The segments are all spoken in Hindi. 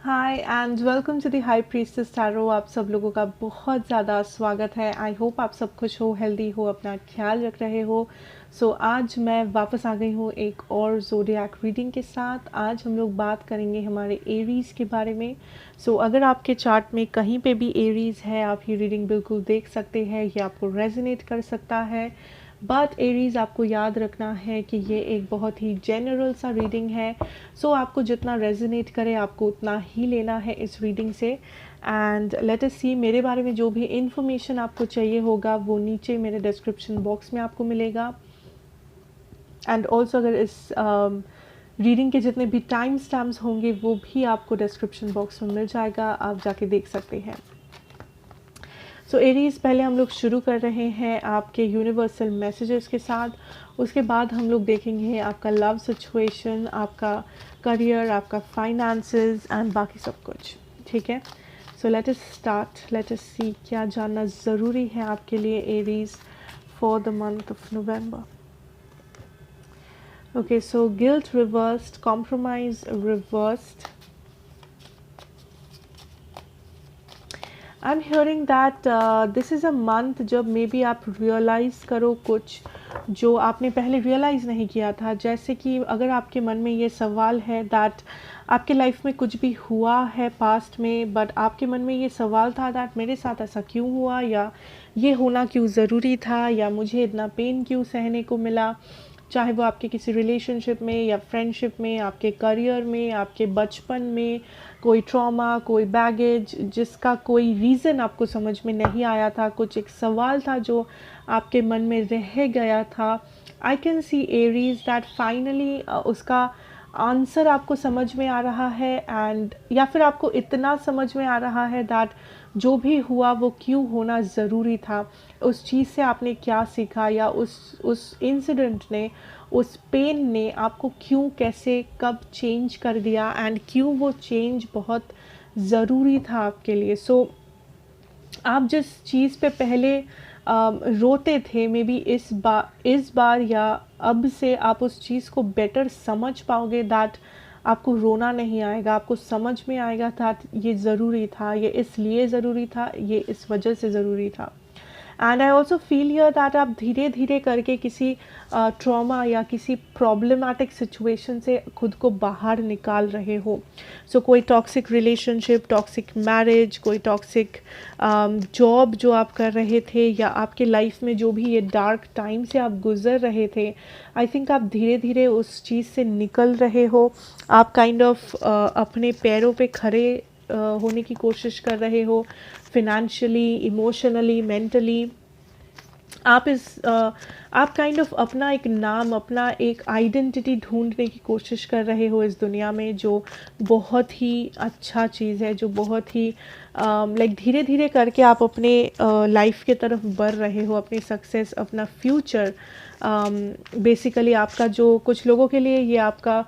Hi and welcome to the high priestess tarot. आप सब लोगों का बहुत ज़्यादा स्वागत है। आई होप आप सब खुश हो, हेल्दी हो, अपना ख्याल रख रहे हो। आज मैं वापस आ गई हूँ एक और ज़ोडिएक रीडिंग के साथ। आज हम लोग बात करेंगे हमारे एरीज़ के बारे में। अगर आपके चार्ट में कहीं पे भी एरीज़ है, आप ये रीडिंग बिल्कुल देख सकते हैं, ये आपको रेजोनेट कर सकता है। बट एरीज़, आपको याद रखना है कि ये एक बहुत ही जनरल सा रीडिंग है। आपको जितना रेजोनेट करे आपको उतना ही लेना है इस रीडिंग से। एंड लेट अस सी, मेरे बारे में जो भी इन्फॉर्मेशन आपको चाहिए होगा वो नीचे मेरे डिस्क्रिप्शन बॉक्स में आपको मिलेगा। एंड ऑल्सो अगर इस रीडिंग के जितने भी टाइम स्टैम्प्स होंगे वो भी आपको डिस्क्रिप्शन बॉक्स में मिल जाएगा, आप जाके देख सकते हैं। एरीज़, पहले हम लोग शुरू कर रहे हैं आपके यूनिवर्सल मैसेजेस के साथ। उसके बाद हम लोग देखेंगे आपका लव सिचुएशन, आपका करियर, आपका फाइनेंसेस एंड बाकी सब कुछ। ठीक है, let us start. Let us see क्या जानना ज़रूरी है आपके लिए Aries for the month of November. Okay, guilt reversed, compromise reversed. I am hearing that this is a month जब मे बी आप रियलाइज़ करो कुछ जो आपने पहले रियलाइज़ नहीं किया था। जैसे कि अगर आपके मन में ये सवाल है दैट आपके लाइफ में कुछ भी हुआ है पास्ट में, बट आपके मन में ये सवाल था दैट मेरे साथ ऐसा क्यों हुआ, या ये होना क्यों ज़रूरी था, या मुझे इतना पेन क्यों सहने को मिला। चाहे वो आपके किसी रिलेशनशिप में या फ्रेंडशिप में, आपके करियर में, आपके बचपन में, कोई ट्रॉमा, कोई बैगेज जिसका कोई रीज़न आपको समझ में नहीं आया था, कुछ एक सवाल था जो आपके मन में रह गया था। I can see Aries that finally उसका आंसर आपको समझ में आ रहा है, एंड या फिर आपको इतना समझ में आ रहा है दैट जो भी हुआ वो क्यों होना ज़रूरी था, उस चीज़ से आपने क्या सीखा, या उस इंसिडेंट ने, उस पेन ने आपको क्यों, कैसे, कब चेंज कर दिया, एंड क्यों वो चेंज बहुत ज़रूरी था आपके लिए। आप जिस चीज़ पे पहले रोते थे, मे बी इस बार या अब से आप उस चीज़ को बेटर समझ पाओगे दैट आपको रोना नहीं आएगा, आपको समझ में आएगा दैट ये ज़रूरी था, ये इसलिए ज़रूरी था, ये इस वजह से ज़रूरी था। And I also feel here that आप धीरे धीरे करके किसी ट्रॉमा या किसी प्रॉब्लमैटिक सिचुएशन से खुद को बाहर निकाल रहे हो। कोई टॉक्सिक रिलेशनशिप, टॉक्सिक मैरिज, कोई टॉक्सिक जॉब जो आप कर रहे थे, या आपके लाइफ में जो भी ये डार्क टाइम से आप गुज़र रहे थे, आई थिंक आप धीरे धीरे उस चीज़ से निकल रहे हो। आप काइंड ऑफ अपने पैरों पे खड़े होने की कोशिश कर रहे हो, फिनेंशियली, इमोशनली, मेंटली। आप काइंड ऑफ अपना एक नाम, अपना एक आइडेंटिटी ढूंढने की कोशिश कर रहे हो इस दुनिया में, जो बहुत ही अच्छा चीज़ है, जो बहुत ही लाइक धीरे धीरे करके आप अपने लाइफ के तरफ बढ़ रहे हो, अपनी सक्सेस, अपना फ्यूचर। बेसिकली आपका जो कुछ लोगों के लिए ये आपका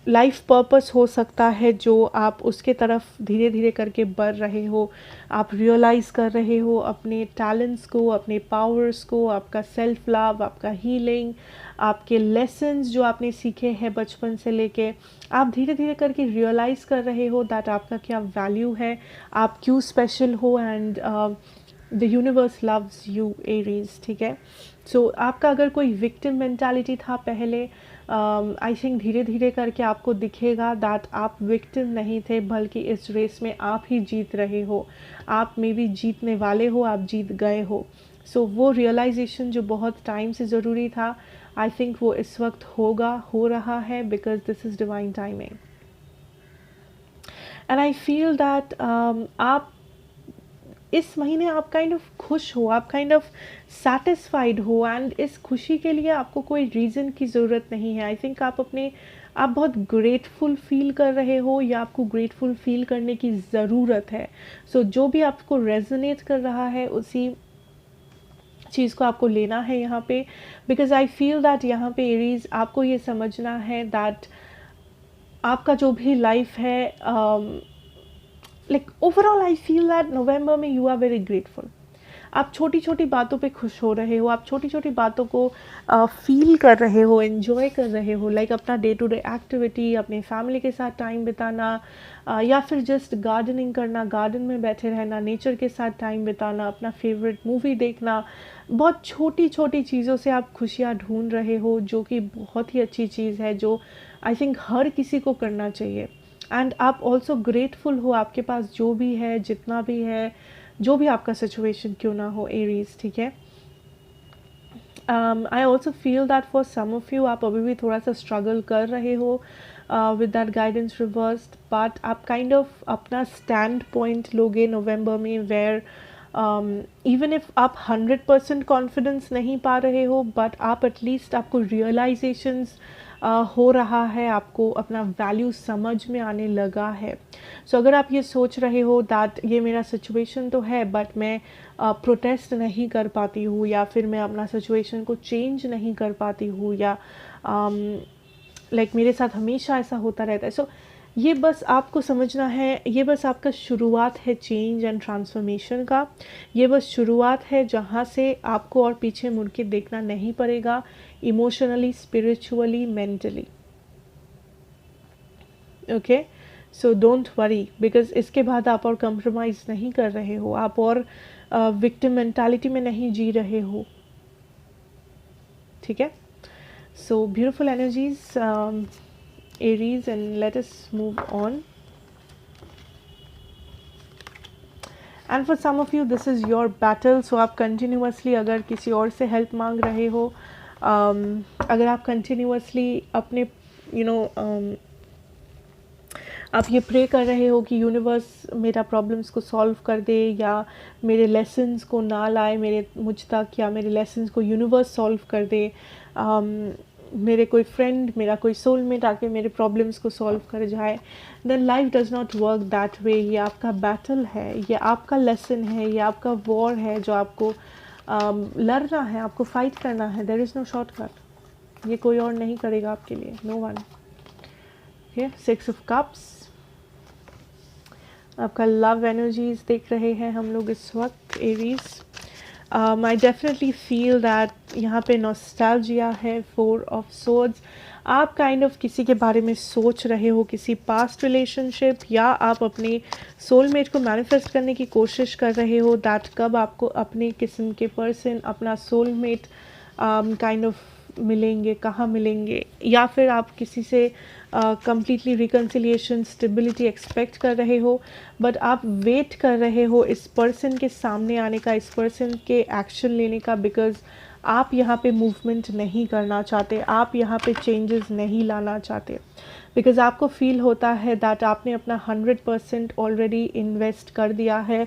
लाइफ पर्पस हो सकता है, जो आप उसके तरफ धीरे धीरे करके बढ़ रहे हो। आप रियलाइज़ कर रहे हो अपने टैलेंट्स को, अपने पावर्स को, आपका सेल्फ लव, आपका हीलिंग, आपके लेसन्स जो आपने सीखे हैं बचपन से लेके। आप धीरे धीरे करके रियलाइज़ कर रहे हो दैट आपका क्या वैल्यू है, आप क्यों स्पेशल हो, and the universe loves you Aries. ठीक है, आपका अगर कोई विक्टिम मेंटालिटी था पहले, आई थिंक धीरे धीरे करके आपको दिखेगा दैट आप विक्टिम नहीं थे, बल्कि इस रेस में आप ही जीत रहे हो। आप मे बी जीतने वाले हो, आप जीत गए हो। वो रियलाइजेशन जो बहुत टाइम से ज़रूरी था, आई थिंक वो इस वक्त हो रहा है, because this is divine timing. And I feel that आप इस महीने आप काइंड ऑफ खुश हो, आप काइंड ऑफ सेटिस्फाइड हो, एंड इस खुशी के लिए आपको कोई रीज़न की ज़रूरत नहीं है। आई थिंक आप बहुत ग्रेटफुल फील कर रहे हो, या आपको ग्रेटफुल फील करने की ज़रूरत है। जो भी आपको रेजोनेट कर रहा है उसी चीज़ को आपको लेना है यहाँ पे, बिकॉज आई फील दैट यहाँ पे एरीज, आपको ये समझना है दैट आपका जो भी लाइफ है, like overall I feel that November में यू आर वेरी ग्रेटफुल। आप छोटी छोटी बातों पे खुश हो रहे हो, आप छोटी छोटी बातों को फील कर रहे हो, एंजॉय कर रहे हो, लाइक अपना डे टू डे एक्टिविटी, अपने फैमिली के साथ टाइम बिताना, या फिर जस्ट गार्डनिंग करना, गार्डन में बैठे रहना, नेचर के साथ टाइम बिताना, अपना फेवरेट मूवी देखना। बहुत छोटी छोटी चीज़ों से आप खुशियाँ ढूंढ रहे हो, जो कि बहुत ही अच्छी चीज़ है, जो आई थिंक हर किसी को करना चाहिए। एंड आप ऑल्सो ग्रेटफुल हो, आपके पास जो भी है, जितना भी है, जो भी आपका सिचुएशन क्यों ना हो एरीज, ठीक है। I also feel that for some of you आप अभी भी थोड़ा सा स्ट्रगल कर रहे हो with that guidance reversed, but आप काइंड ऑफ अपना स्टैंड पॉइंट लोगे नवंबर में, वेयर इवन इफ आप 100% कॉन्फिडेंस नहीं पा रहे हो, बट आप एटलीस्ट आपको रियलाइजेशंस हो रहा है, आपको अपना वैल्यू समझ में आने लगा है। सो अगर आप ये सोच रहे हो दैट ये मेरा सिचुएशन तो है, बट मैं प्रोटेस्ट नहीं कर पाती हूँ, या फिर मैं अपना सिचुएशन को चेंज नहीं कर पाती हूँ, या लाइक मेरे साथ हमेशा ऐसा होता रहता है, सो ये बस आपको समझना है, ये बस आपका शुरुआत है चेंज एंड ट्रांसफॉर्मेशन का। ये बस शुरुआत है जहाँ से आपको और पीछे मुड़ के देखना नहीं पड़ेगा, emotionally, spiritually, mentally. Okay, so don't worry, because इसके बाद आप और कंप्रोमाइज़ नहीं कर रहे हो, आप और विक्टिम मेंटालिटी में नहीं जी रहे हो, ठीक है। So beautiful energies Aries, and let us move on. And for some of you this is your battle, so आप continuously अगर किसी और से help मांग रहे हो, अगर आप continuously अपने आप ये प्रे कर रहे हो कि यूनिवर्स मेरा प्रॉब्लम्स को सॉल्व कर दे, या मेरे लेसन्स को ना लाए मुझ तक, या मेरे लेसन्स को यूनिवर्स सॉल्व कर दे, मेरे कोई फ्रेंड, मेरा कोई सोलमेट आके मेरे प्रॉब्लम्स को सॉल्व कर जाए, then life does not work that way. ये आपका बैटल है, ये आपका लेसन है, ये आपका वॉर है जो आपको लड़ना है, आपको फाइट करना है। देयर इज़ नो शॉर्टकट, ये कोई और नहीं करेगा आपके लिए, no one. Okay, 6 of cups, आपका लव एनर्जीज देख रहे हैं हम लोग इस वक्त Aries. I definitely feel that यहाँ पे नॉस्टैल्जिया है, 4 ऑफ सोर्ड्स। आप काइंड ऑफ किसी के बारे में सोच रहे हो, किसी पास्ट रिलेशनशिप, या आप अपने सोलमेट को मैनिफेस्ट करने की कोशिश कर रहे हो दैट कब आपको अपने किस्म के पर्सन, अपना सोलमेट काइंड ऑफ मिलेंगे, कहाँ मिलेंगे, या फिर आप किसी से कंप्लीटली रिकन्सिलिएशन, स्टेबिलिटी एक्सपेक्ट कर रहे हो, बट आप वेट कर रहे हो इस पर्सन के सामने आने का, इस पर्सन के एक्शन लेने का, बिकॉज आप यहाँ पे मूवमेंट नहीं करना चाहते, आप यहाँ पे चेंजेस नहीं लाना चाहते, बिकॉज आपको फील होता है दैट आपने अपना 100% ऑलरेडी इन्वेस्ट कर दिया है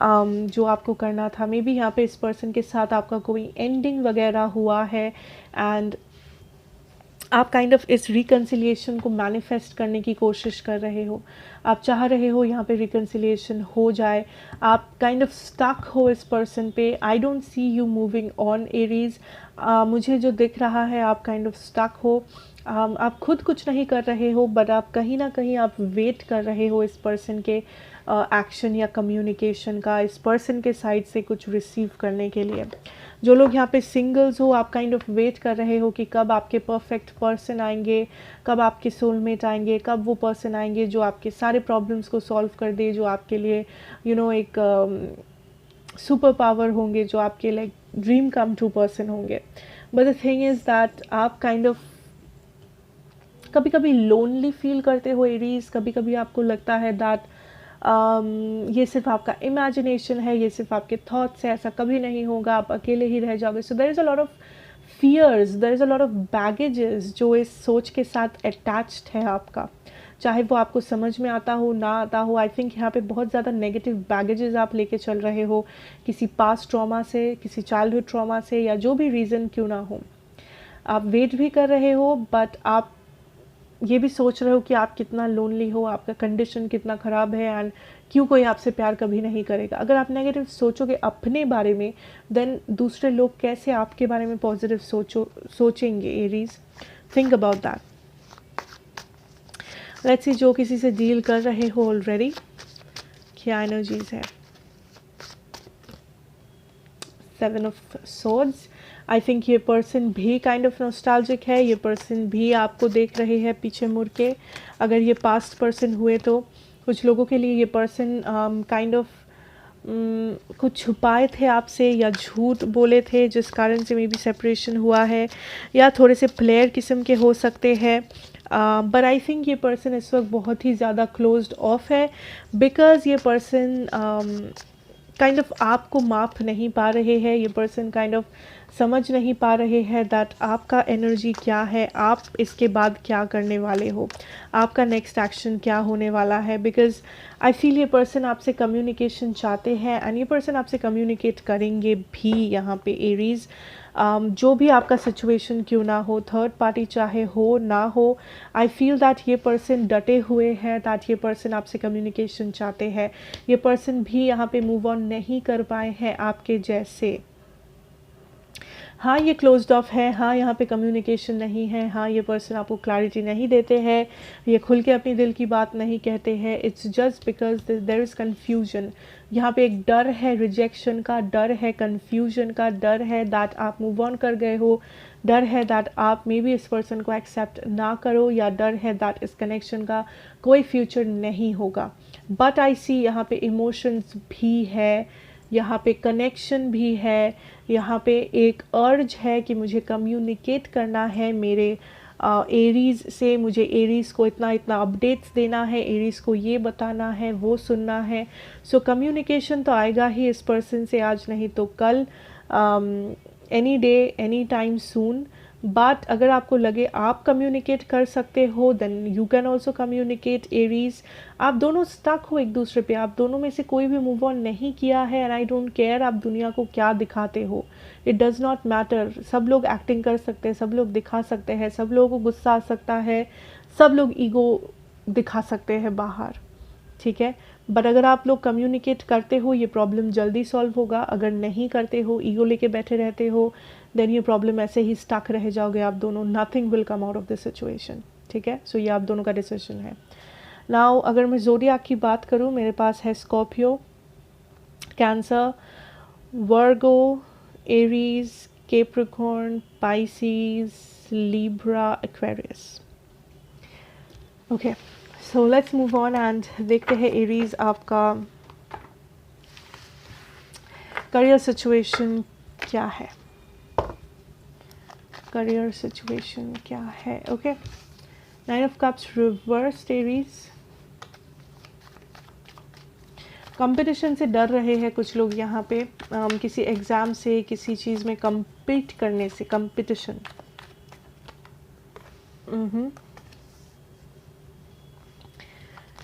जो आपको करना था। मे बी यहाँ पे इस पर्सन के साथ आपका कोई एंडिंग वगैरह हुआ है, एंड आप काइंड ऑफ इस रिकन्सिलिएशन को मैनिफेस्ट करने की कोशिश कर रहे हो, आप चाह रहे हो यहाँ पे रिकन्सिलिएशन हो जाए, आप काइंड ऑफ स्टक हो इस पर्सन पे। आई don't see you moving on Aries, मुझे जो दिख रहा है आप काइंड ऑफ स्टक हो, आप खुद कुछ नहीं कर रहे हो, बट आप कहीं ना कहीं आप वेट कर रहे हो इस पर्सन के एक्शन या कम्युनिकेशन का, इस पर्सन के साइड से कुछ रिसीव करने के लिए। जो लोग यहाँ पे सिंगल्स हो, आप काइंड ऑफ वेट कर रहे हो कि कब आपके परफेक्ट पर्सन आएंगे, कब आपके सोलमेट आएंगे, कब वो पर्सन आएंगे जो आपके सारे प्रॉब्लम्स को सॉल्व कर दे, जो आपके लिए एक सुपर पावर होंगे, जो आपके like dream come true person होंगे। But the thing is that आप काइंड ऑफ कभी कभी लोनली फील करते हो एरीज, कभी कभी आपको लगता है दैट ये सिर्फ आपका इमेजिनेशन है, ये सिर्फ आपके थॉट्स है, ऐसा कभी नहीं होगा, आप अकेले ही रह जाओगे। So there is a lot of fears, there is a lot of baggages जो इस सोच के साथ अटैच्ड है आपका, चाहे वो आपको समझ में आता हो ना आता हो। आई थिंक यहाँ पे बहुत ज़्यादा नेगेटिव बैगेजेस आप लेके चल रहे हो, किसी पास्ट ट्रॉमा से, किसी चाइल्डहुड ट्रॉमा से, या जो भी रीज़न क्यों ना हो। आप वेट भी कर रहे हो, बट आप ये भी सोच रहे हो कि आप कितना लोनली हो, आपका कंडीशन कितना ख़राब है, एंड क्यों कोई आपसे प्यार कभी नहीं करेगा। अगर आप नेगेटिव सोचोगे अपने बारे में, देन दूसरे लोग कैसे आपके बारे में पॉजिटिव सोचेंगे Aries. Think about that. Let's see जो किसी से डील कर रहे हो ऑलरेडी, क्या एनर्जीज है। 7 ऑफ सोर्ड्स। आई थिंक ये पर्सन भी काइंड ऑफ नॉस्टैल्जिक है, ये पर्सन भी आपको देख रहे हैं पीछे मुड़ के। अगर ये पास्ट पर्सन हुए तो कुछ लोगों के लिए ये पर्सन काइंड ऑफ कुछ छुपाए थे आपसे या झूठ बोले थे जिस कारण से मे बी सेपरेशन हुआ है, या थोड़े से प्लेयर किस्म के हो सकते हैं। बट आई थिंक ये पर्सन इस वक्त बहुत ही ज़्यादा क्लोज्ड ऑफ है, बिकॉज़ ये पर्सन काइंड ऑफ आपको माप नहीं पा रहे हैं। ये पर्सन काइंड ऑफ समझ नहीं पा रहे हैं दैट आपका एनर्जी क्या है, आप इसके बाद क्या करने वाले हो, आपका नेक्स्ट एक्शन क्या होने वाला है। बिकॉज आई फील ये पर्सन आपसे कम्युनिकेशन चाहते हैं एंड ये पर्सन आपसे कम्युनिकेट करेंगे भी यहाँ पे एरीज। जो भी आपका सिचुएशन क्यों ना हो, थर्ड पार्टी चाहे हो ना हो, आई फील दैट ये पर्सन डटे हुए हैं, दैट ये पर्सन आपसे कम्युनिकेशन चाहते हैं। ये पर्सन भी यहाँ पे मूव ऑन नहीं कर पाए हैं आपके जैसे। हाँ, ये क्लोज्ड ऑफ है, हाँ यहाँ पे कम्युनिकेशन नहीं है, हाँ ये पर्सन आपको क्लैरिटी नहीं देते हैं, ये खुल के अपनी दिल की बात नहीं कहते हैं। It's just because there is confusion. यहाँ पे एक डर है रिजेक्शन का, डर है कन्फ्यूजन का, डर है दैट आप मूव ऑन कर गए हो, डर है दैट आप मे बी इस पर्सन को एक्सेप्ट ना करो, या डर है दैट इस कनेक्शन का कोई फ्यूचर नहीं होगा। बट आई सी यहाँ पे इमोशंस भी है, यहाँ पे कनेक्शन भी है, यहाँ पे एक अर्ज है कि मुझे कम्युनिकेट करना है मेरे एरीज़ से, मुझे एरीज़ को इतना इतना अपडेट्स देना है, एरीज़ को ये बताना है, वो सुनना है। सो कम्युनिकेशन तो आएगा ही इस पर्सन से, आज नहीं तो कल, any day any time soon. But अगर आपको लगे आप कम्युनिकेट कर सकते हो then you can also communicate Aries. आप दोनों स्टक हो एक दूसरे पे, आप दोनों में से कोई भी मूव ऑन नहीं किया है एंड आई डोंट केयर आप दुनिया को क्या दिखाते हो, इट डज़ नॉट मैटर। सब लोग एक्टिंग कर सकते हैं, सब लोग दिखा सकते हैं, सब लोगों को गुस्सा आ सकता है, सब लोग ईगो दिखा सकते हैं बाहर, ठीक है। बट अगर आप लोग कम्युनिकेट करते हो ये प्रॉब्लम जल्दी सॉल्व होगा। अगर नहीं करते हो, ईगो लेके बैठे रहते हो, देन ये प्रॉब्लम ऐसे ही स्टक रह जाओगे आप दोनों, nothing will come out of this situation, ठीक है। सो ये आप दोनों का डिसीजन है। नाउ अगर मैं ज़ोडिएक की बात करूँ, मेरे पास है Scorpio, cancer, Virgo, Aries, Capricorn, Pisces, Libra, Aquarius. Okay, so let's move on and देखते हैं एरीज आपका करियर सिचुएशन क्या है, करियर सिचुएशन क्या है। Okay, 9 of cups reverse Aries. Competition से डर रहे हैं कुछ लोग यहाँ पे, किसी एग्ज़ाम से, किसी चीज़ में compete करने से, कंपटीशन।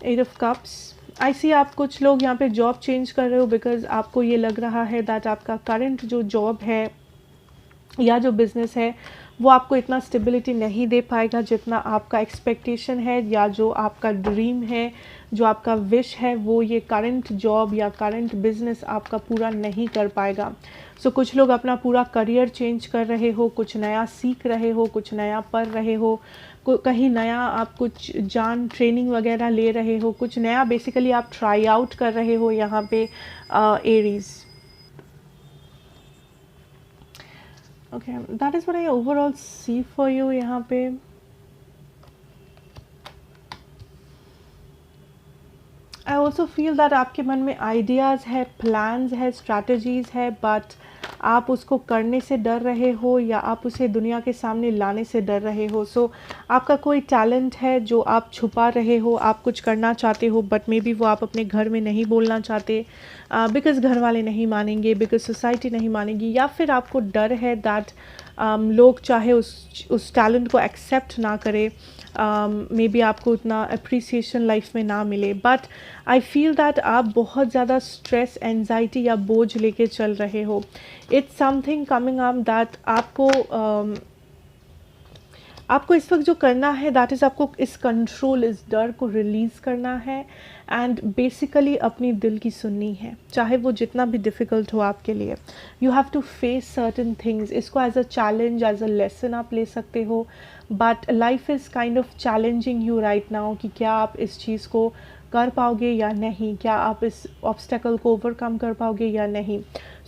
एट ऑफ कप्स, आई सी आप कुछ लोग यहाँ पे जॉब चेंज कर रहे हो बिकॉज आपको ये लग रहा है दैट आपका करंट जो जॉब है या जो बिज़नेस है वो आपको इतना स्टेबिलिटी नहीं दे पाएगा जितना आपका एक्सपेक्टेशन है, या जो आपका ड्रीम है, जो आपका विश है, वो ये करंट जॉब या करंट बिज़नेस आपका पूरा नहीं कर पाएगा। सो कुछ लोग अपना पूरा करियर चेंज कर रहे हो, कुछ नया सीख रहे हो, कुछ नया पढ़ रहे हो, कहीं नया आप कुछ जान ट्रेनिंग वगैरह ले रहे हो, कुछ नया बेसिकली आप ट्राई आउट कर रहे हो यहाँ पे Aries. Okay, that is what I overall see for you यहाँ पे। आई ऑल्सो फील दैट आपके मन में आइडियाज़ है, प्लान्स है, स्ट्रैटेजीज़ है, बट आप उसको करने से डर रहे हो या आप उसे दुनिया के सामने लाने से डर रहे हो। सो आपका कोई टैलेंट है जो आप छुपा रहे हो, आप कुछ करना चाहते हो बट मे बी वो आप अपने घर में नहीं बोलना चाहते बिकॉज़ घर वाले नहीं मानेंगे, बिकॉज़ सोसाइटी नहीं मानेगी, या फिर आपको डर है दैट लोग चाहे उस टैलेंट को एक्सेप्ट ना करे, मे बी आपको उतना अप्रिसिएशन लाइफ में ना मिले। बट आई फील दैट आप बहुत ज़्यादा स्ट्रेस, एंजाइटी या बोझ लेके चल रहे हो। It's something coming up that आपको इस वक्त जो करना है दैट इज़ आपको इस कंट्रोल, इस डर को रिलीज़ करना है एंड बेसिकली अपनी दिल की सुननी है, चाहे वो जितना भी डिफ़िकल्ट हो आपके लिए। You have to face certain things. इसको as a challenge, as a lesson आप ले सकते हो, but life is kind of challenging you right now कि क्या आप इस चीज़ को कर पाओगे या नहीं, क्या आप इस ऑब्स्टेकल को ओवरकम कर पाओगे या नहीं.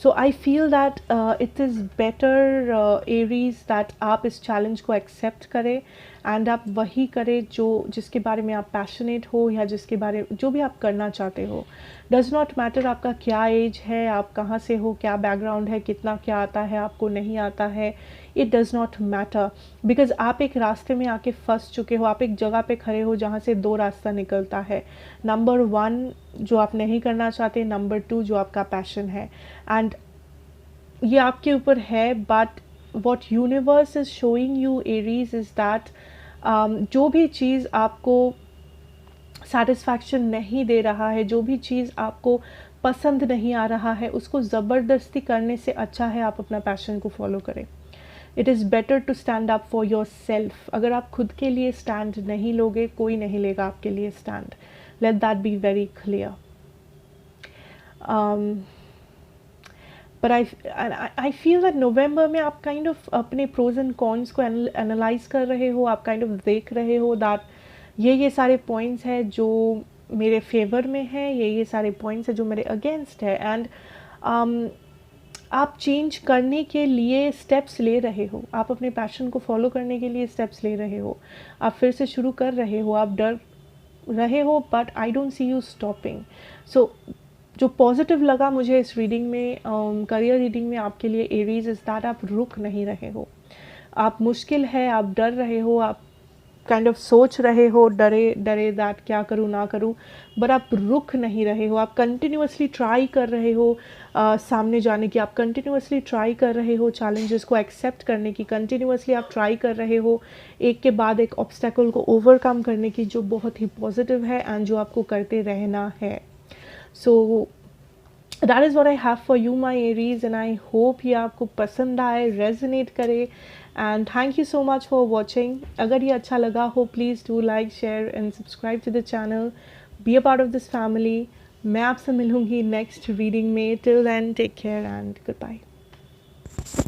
So I feel that it is better Aries that आप इस चैलेंज को एक्सेप्ट करें एंड आप वही करें जो जिसके बारे में आप पैशनेट हो या जिसके बारे जो भी आप करना चाहते हो. डज़ नॉट मैटर आपका क्या एज है, आप कहाँ से हो, क्या बैकग्राउंड है, कितना क्या आता है, आपको नहीं आता है. It does not matter because आप एक रास्ते में आके फंस चुके हो. आप एक जगह पे खड़े हो जहाँ से दो रास्ता निकलता है. नंबर 1 जो आप नहीं करना चाहते, नंबर 2 जो आपका पैशन है. एंड ये आपके ऊपर है. But what universe is showing you Aries is that जो भी चीज़ आपको सेटिस्फैक्शन नहीं दे रहा है, जो भी चीज़ आपको पसंद नहीं आ रहा है, उसको ज़बरदस्ती करने से अच्छा है आप अपना पैशन को फॉलो करें. It is better to stand up for yourself. अगर आप खुद के लिए स्टैंड नहीं लोगे, कोई नहीं लेगा आपके लिए stand. Let that be very clear. But I feel that November में आप काइंड ऑफ अपने प्रोज एंड कॉन्स को एनालाइज कर रहे हो. आप काइंड ऑफ देख रहे हो दैट ये सारे पॉइंट्स हैं जो मेरे फेवर में है, ये सारे पॉइंट्स हैं जो मेरे अगेंस्ट है. एंड आप चेंज करने के लिए स्टेप्स ले रहे हो. आप अपने पैशन को फॉलो करने के लिए स्टेप्स ले रहे हो. आप फिर से शुरू कर रहे हो. आप डर रहे हो but I don't see you stopping. So जो पॉजिटिव लगा मुझे इस रीडिंग में, करियर रीडिंग में आपके लिए एरीज इज़ दैट आप रुक नहीं रहे हो. आप मुश्किल है, आप डर रहे हो, आप काइंड ऑफ सोच रहे हो, डरे दैट क्या करूँ ना करूँ, बट आप रुक नहीं रहे हो. आप कंटिन्यूसली ट्राई कर रहे हो सामने जाने की. आप कंटिन्यूसली ट्राई कर रहे हो चैलेंजेस को एक्सेप्ट करने की. कंटिन्यूसली आप ट्राई कर रहे हो एक के बाद एक ऑब्स्टेकल को ओवरकम करने की, जो बहुत ही पॉजिटिव है एंड जो आपको करते रहना है. सो that is what I have for you my Aries and I hope ये आपको पसंद आए, रेजोनेट करे. and thank you so much for watching. अगर ये अच्छा लगा हो please do like, share and subscribe to the channel. Be a part of this family. मैं आपसे मिलूँगी next reading में. Till then take care and goodbye.